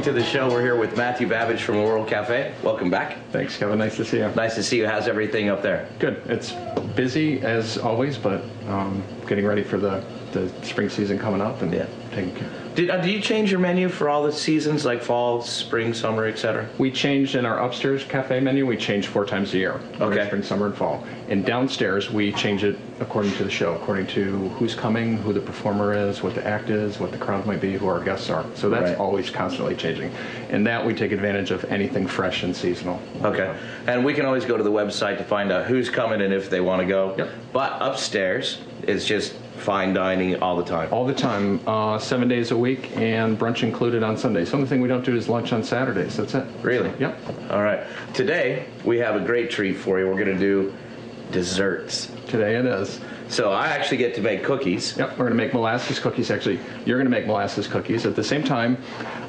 welcome to the show. We're here with Matthew Babbage from the World Cafe. Welcome back. Thanks, Kevin. Nice to see you. Nice to see you. How's everything up there? Good. It's busy as always, but getting ready for the spring season coming up and taking care. Do you change your menu for all the seasons, like fall, spring, summer, etc.? We changed in our upstairs cafe menu. We change 4 times a year. Okay. Spring, summer, and fall. And downstairs, we change it according to the show, according to who's coming, who the performer is, what the act is, what the crowd might be, who our guests are. So that's always constantly changing. And that we take advantage of anything fresh and seasonal. Okay. And we can always go to the website to find out who's coming and if they want to go. Yep. But upstairs, it's just fine dining all the time. All the time, 7 days a week, and brunch included on Sundays. The only thing we don't do is lunch on Saturdays. That's it. Really? So, yep. All right. Today, we have a great treat for you. We're going to do desserts. Today it is. So I actually get to make cookies. Yep, we're going to make molasses cookies. Actually, you're going to make molasses cookies. At the same time,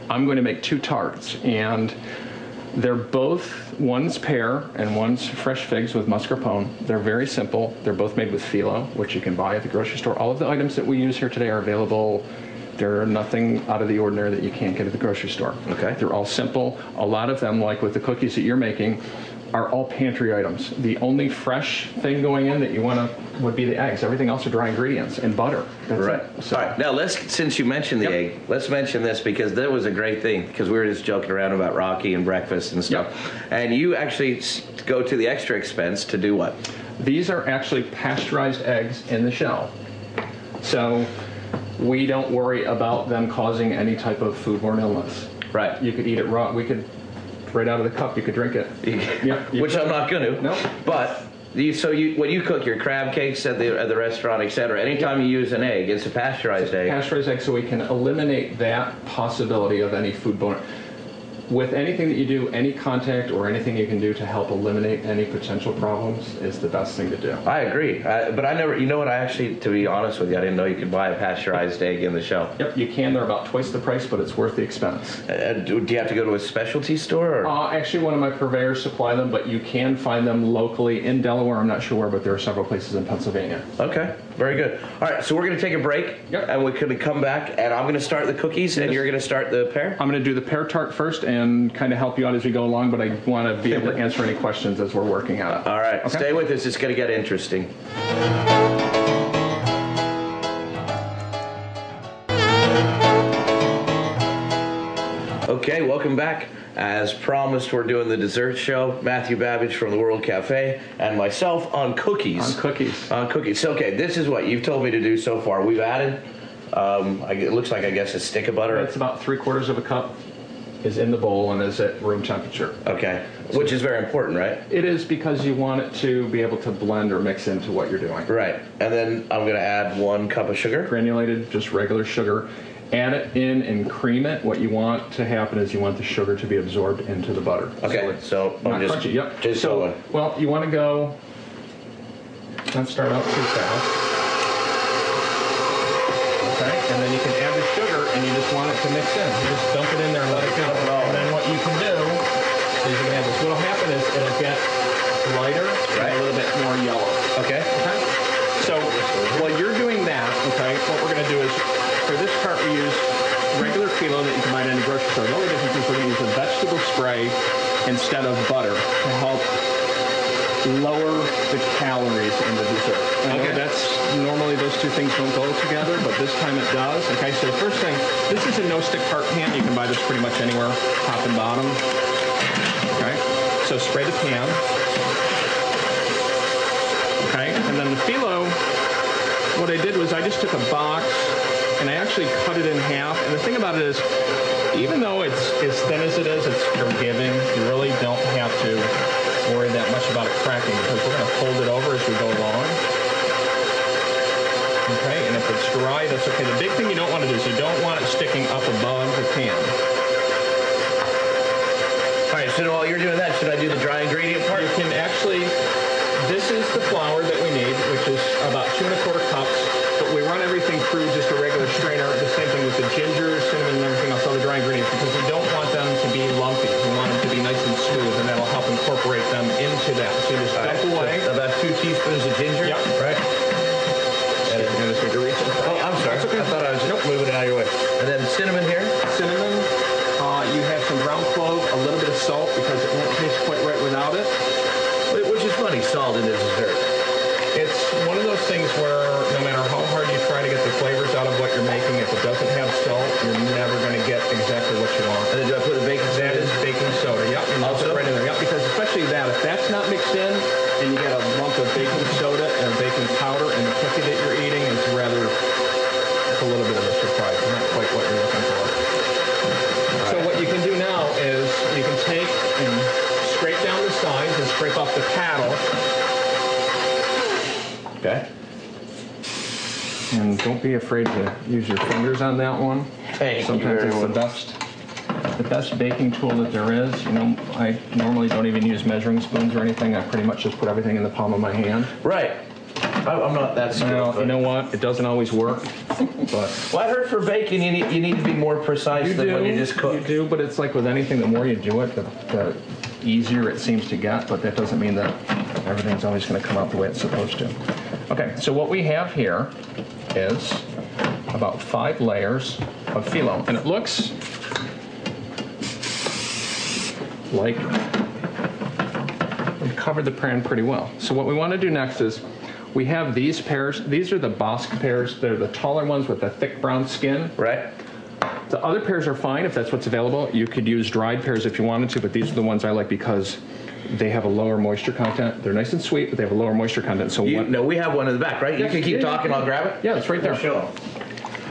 I'm going to make 2 tarts, and they're both, one's pear and one's fresh figs with mascarpone. They're very simple. They're both made with phyllo, which you can buy at the grocery store. All of the items that we use here today are available. They're nothing out of the ordinary that you can't get at the grocery store. Okay. They're all simple. A lot of them, like with the cookies that you're making, are all pantry items. The only fresh thing going in that you want to would be the eggs. Everything else are dry ingredients and butter. That's right. it. So, all right. Now, since you mentioned the egg, let's mention this because that was a great thing because we were just joking around about Rocky and breakfast and stuff. And you actually go to the extra expense to do what? These are actually pasteurized eggs in the shell. So we don't worry about them causing any type of foodborne illness. Right. You could eat it raw. We could, right out of the cup, you could drink it. Which I'm not going to. No. But when you cook your crab cakes at the restaurant, etc., anytime you use an egg, it's a pasteurized egg. Pasteurized egg, so we can eliminate that possibility of any foodborne. With anything that you do, any contact or anything you can do to help eliminate any potential problems is the best thing to do. I agree. But I never, you know what, I actually, to be honest with you, I didn't know you could buy a pasteurized egg in the shell. Yep, you can. They're about twice the price, but it's worth the expense. Do you have to go to a specialty store? Or? Actually, one of my purveyors supply them, but you can find them locally in Delaware. I'm not sure where, but there are several places in Pennsylvania. Okay, very good. All right, so we're going to take a break, and we're going to come back, and I'm going to start the cookies, and you're going to start the pear? I'm going to do the pear tart first and kind of help you out as we go along, but I want to be able to answer any questions as we're working on it. All right, stay with us. It's going to get interesting. Okay, welcome back. As promised, we're doing the dessert show. Matthew Babbage from the World Cafe and myself on cookies. On cookies. On cookies. So, okay, this is what you've told me to do so far. We've added, it looks like, I guess, a stick of butter. It's about 3/4 of a cup is in the bowl and is at room temperature. Okay, which is very important, right? It is because you want it to be able to blend or mix into what you're doing. Right, and then I'm going to add 1 cup of sugar. Granulated, just regular sugar. Add it in and cream it. What you want to happen is you want the sugar to be absorbed into the butter. Okay, so I'm not just crunchy. Yep. Just so, going. well, you want to go. Don't start out too fast. Okay, and then you can add the sugar, and you just want it to mix in. You just dump it in there and let it go. And then what you can do is you can add this. What'll happen is it'll get lighter and a little bit more yellow. Okay. Okay. So while you're doing that, okay, what we're going to do is. For this part, we use regular phyllo that you can buy in any grocery store. The only difference is we're going to use a vegetable spray instead of butter to help lower the calories in the dessert. Okay. That's normally those two things don't go together, but this time it does. Okay, so the first thing, this is a no-stick tart pan. You can buy this pretty much anywhere, top and bottom. Okay, so spray the pan. Okay, and then the phyllo, what I did was I just took a box and I actually cut it in half. And the thing about it is, even though it's as thin as it is, it's forgiving. You really don't have to worry that much about it cracking because we're going to fold it over as we go along. Okay, and if it's dry, that's okay. The big thing you don't want to do is you don't want it sticking up above the pan. All right, so while you're doing that, should I do the dry ingredient part? You can actually, this is the flour that we need, which is about 2 1/4 cups. But we run everything through just a regular strainer. The same thing with the ginger, cinnamon, and everything else, all the dry ingredients, because we don't want them to be lumpy. We want them to be nice and smooth, and that'll help incorporate them into that. So you just dump away. So about 2 teaspoons of ginger? Yep. Right. And I just need to reach it. Oh, I'm sorry. Okay. I thought I was moving it out of your way. And then cinnamon here? Cinnamon, you salt because it won't taste quite right without it. Which is funny, salt in a dessert. It's one of those things where no matter how hard you try to get the flavors out of what you're making, if it doesn't have salt, you're never going to get exactly what you want. And then do I put the baking soda? That is baking soda. Yep, you melt it right in there. Yep, because especially that, if that's not mixed in and you get a lump of baking soda and baking powder and the cookie that you're eating, it's rather, it's a little bit of a surprise. It's not quite what you're looking for. So what you can do now is you can take and scrape down the sides and scrape off the paddle. Okay. And don't be afraid to use your fingers on that one. Thank Sometimes you it's the best baking tool that there is. You know, I normally don't even use measuring spoons or anything. I pretty much just put everything in the palm of my hand. Right. I'm not that skilled. Well, you know what? It doesn't always work. But well, I heard for baking you need to be more precise than when you just cook. You do, but it's like with anything, the more you do it, the easier it seems to get. But that doesn't mean that everything's always going to come out the way it's supposed to. Okay, so what we have here is about 5 layers of phyllo, and it looks like we covered the pan pretty well. So what we want to do next is we have these pears. These are the Bosc pears. They're the taller ones with the thick brown skin. Right. The other pears are fine if that's what's available. You could use dried pears if you wanted to, but these are the ones I like because they have a lower moisture content. They're nice and sweet, but they have a lower moisture content. So no, we have one in the back, right? Yes, you can keep talking. I'll grab it. Yeah, it's right there. Sure.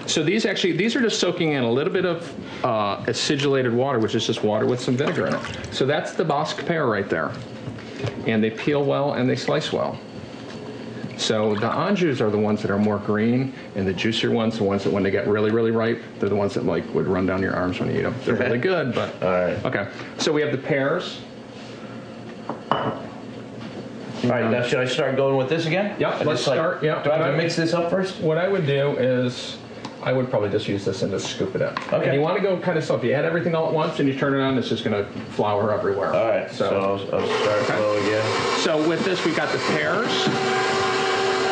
So these are just soaking in a little bit of acidulated water, which is just water with some vinegar in it. So that's the Bosc pear right there. And they peel well and they slice well. So the Anjous are the ones that are more green, and the juicier ones, the ones that when they get really, really ripe, they're the ones that like would run down your arms when you eat them. They're really good, but... All right. Okay, so we have the pears. All right, now should I start going with this again? Yep, let's start. Yeah. Do I have to mix this up first? What I would do is, I would probably just use this and just scoop it up. Okay. And you want to go kind of slow. If you add everything all at once and you turn it on, it's just going to flour everywhere. All right, so I'll start slow again. So with this, we've got the pears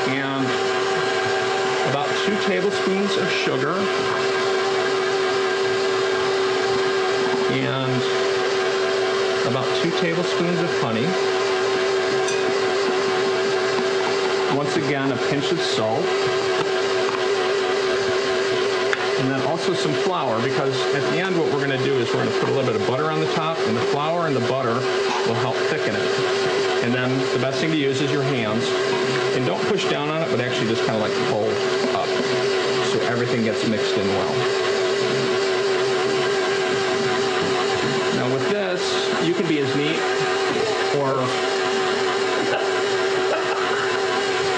and about 2 tablespoons of sugar and about 2 tablespoons of honey. Once again, a pinch of salt. And then also some flour, because at the end what we're going to do is we're going to put a little bit of butter on the top, and the flour and the butter will help thicken it. And then the best thing to use is your hands. And don't push down on it, but actually just kind of like pull up so everything gets mixed in well. Now with this, you can be as neat, or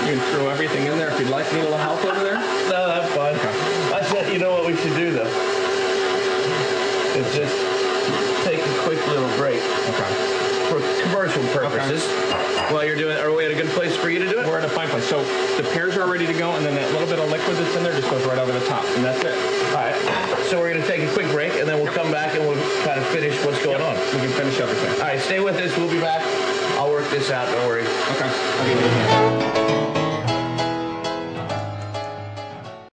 you can throw everything in there if you'd like. Need a little help over there? No, that's fine. Okay. I said, you know what we should do though? Is just take a quick little break. Okay. For commercial purposes. Okay. While you're doing it, are we at a good place for you to do it? We're at a fine place. So the pears are ready to go, and then that little bit of liquid that's in there just goes right over the top, and that's it. All right. So we're going to take a quick break, and then we'll come back and we'll kind of finish what's going on. We can finish everything. All right, stay with us. We'll be back. I'll work this out. Don't worry. Okay. I'll give you a hand.